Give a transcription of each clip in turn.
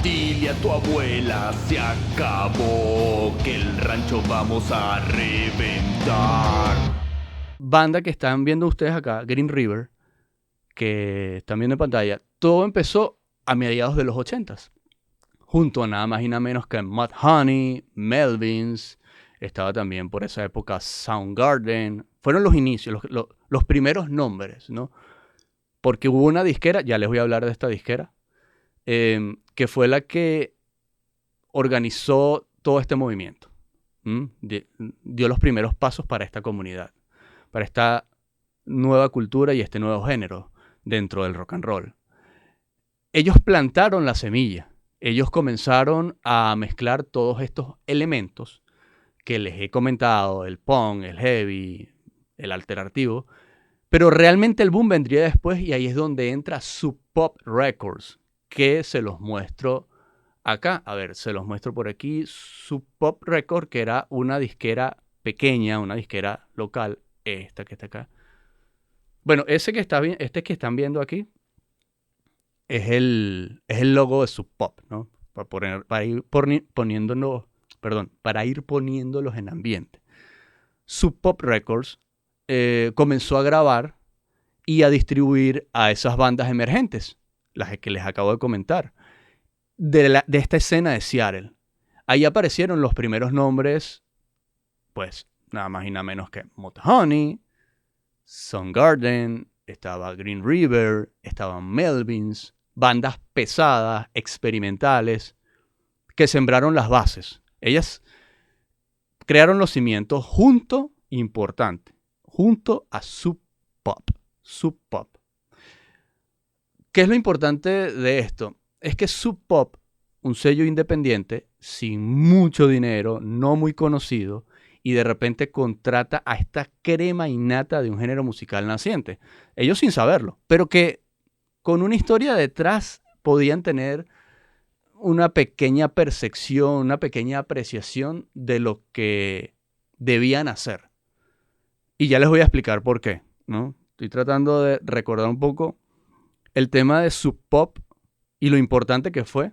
Dile a tu abuela, se acabó, que el rancho vamos a reventar. Banda que están viendo ustedes acá, Green River, que están viendo en pantalla, todo empezó a mediados de los 80s, junto a nada más y nada menos que Mudhoney, Melvins, estaba también por esa época Soundgarden. Fueron los inicios, los primeros nombres, ¿no? Porque hubo una disquera, ya les voy a hablar de esta disquera, que fue la que organizó todo este movimiento. Dio los primeros pasos para esta comunidad, para esta nueva cultura y este nuevo género dentro del rock and roll. Ellos plantaron la semilla, ellos comenzaron a mezclar todos estos elementos que les he comentado, el punk, el heavy, el alternativo, pero realmente el boom vendría después y ahí es donde entra Sub Pop Records, que se los muestro acá. A ver, se los muestro por aquí. Sub Pop Records, que era una disquera pequeña, una disquera local, esta que está acá. Bueno, este que están viendo aquí es el logo de Sub Pop, ¿no? Para ir poniéndolos en ambiente. Sub Pop Records comenzó a grabar y a distribuir a esas bandas emergentes, las que les acabo de comentar, de esta escena de Seattle. Ahí aparecieron los primeros nombres, pues nada más y nada menos que Mudhoney, Soundgarden, estaba Green River, estaban Melvins, bandas pesadas, experimentales, que sembraron las bases. Ellas crearon los cimientos junto a Sub Pop. Sub Pop. ¿Qué es lo importante de esto? Es que Sub Pop, un sello independiente, sin mucho dinero, no muy conocido, y de repente contrata a esta crema innata de un género musical naciente. Ellos sin saberlo, pero que con una historia detrás podían tener una pequeña percepción, una pequeña apreciación de lo que debían hacer. Y ya les voy a explicar por qué, ¿no? Estoy tratando de recordar un poco el tema de Sub Pop y lo importante que fue.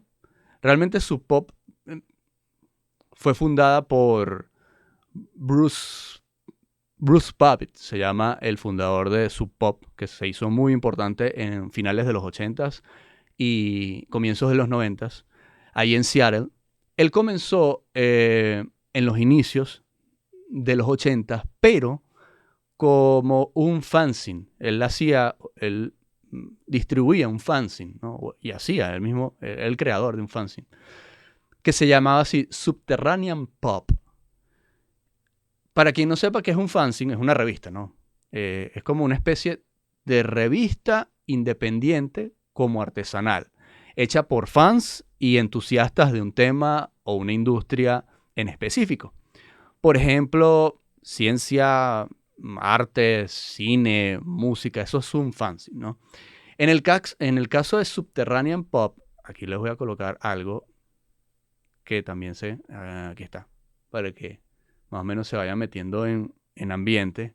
Realmente Sub Pop fue fundada por Bruce Babbitt, se llama el fundador de Sub Pop, que se hizo muy importante en finales de los 80s y comienzos de los 90s, ahí en Seattle. Él comenzó en los inicios de los 80s, pero como un fanzine. Él distribuía un fanzine, ¿no? Y hacía, él mismo, el creador de un fanzine, que se llamaba así Subterranean Pop. Para quien no sepa qué es un fanzine, es una revista, ¿no? Es como una especie de revista independiente como artesanal, hecha por fans y entusiastas de un tema o una industria en específico. Por ejemplo, ciencia, arte, cine, música, eso es un fanzine, ¿no? En el caso de Subterranean Pop, aquí les voy a colocar algo que también sé, aquí está, para que más o menos se vaya metiendo en ambiente.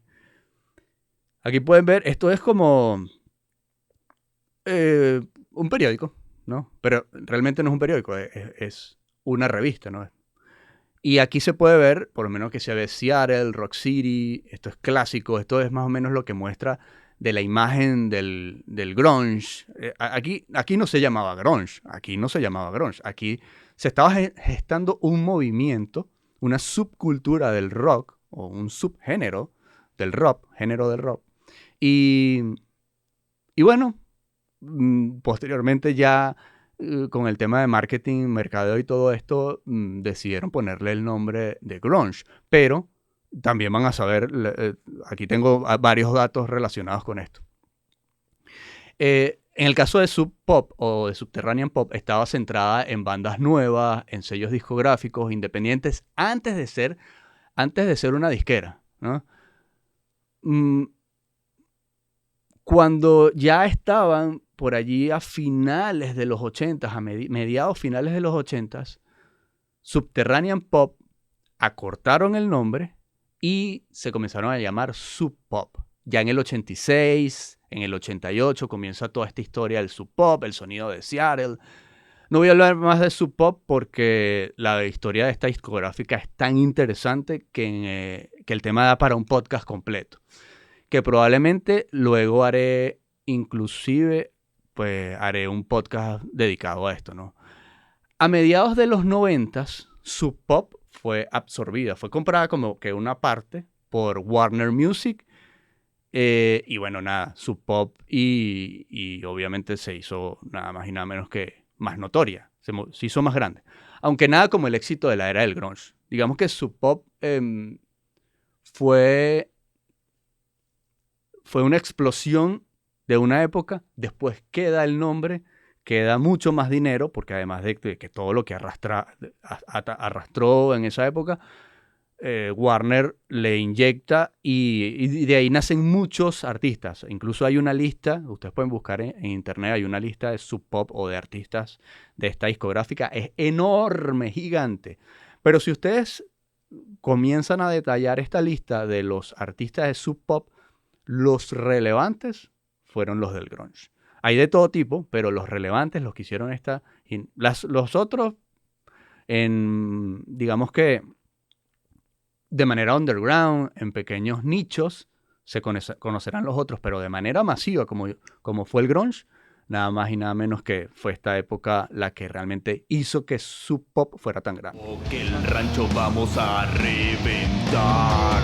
Aquí pueden ver, esto es como un periódico, ¿no? Pero realmente no es un periódico, es una revista, ¿no? Y aquí se puede ver, por lo menos que se ve Seattle, Rock City, esto es clásico, esto es más o menos lo que muestra de la imagen del grunge. Aquí no se llamaba grunge, aquí se estaba gestando un movimiento, una subcultura del rock, o un subgénero del rock, género del rock. Y, y bueno, posteriormente ya con el tema de marketing, mercadeo y todo esto, decidieron ponerle el nombre de grunge. Pero también van a saber, aquí tengo varios datos relacionados con esto. En el caso de Sub Pop o de Subterranean Pop, estaba centrada en bandas nuevas, en sellos discográficos independientes, antes de ser una disquera, ¿no? Cuando ya estaban por allí a finales de los 80, a mediados finales de los 80, Subterranean Pop acortaron el nombre y se comenzaron a llamar Sub Pop. Ya en el 86, en el 88 comienza toda esta historia del Sub Pop, el sonido de Seattle. No voy a hablar más de Sub Pop porque la historia de esta discográfica es tan interesante que el tema da para un podcast completo. Que probablemente luego haré, inclusive, pues haré un podcast dedicado a esto, ¿no? A mediados de los 90, Sub Pop fue absorbida, fue comprada como que una parte por Warner Music. Y bueno, nada, Sub Pop y obviamente se hizo nada más y nada menos que más notoria, se hizo más grande. Aunque nada como el éxito de la era del grunge. Digamos que Sub Pop fue, fue una explosión de una época, después queda el nombre, queda mucho más dinero, porque además de que todo lo que arrastró en esa época, Warner le inyecta y de ahí nacen muchos artistas. Incluso hay una lista, ustedes pueden buscar en internet, hay una lista de Sub Pop o de artistas de esta discográfica. Es enorme, gigante. Pero si ustedes comienzan a detallar esta lista de los artistas de Sub Pop, los relevantes fueron los del grunge. Hay de todo tipo, pero los relevantes, los que hicieron esta... los otros, digamos que de manera underground, en pequeños nichos, se conocerán los otros, pero de manera masiva, como fue el grunge, nada más y nada menos que fue esta época la que realmente hizo que Sub Pop fuera tan grande. Que el rancho vamos a reventar.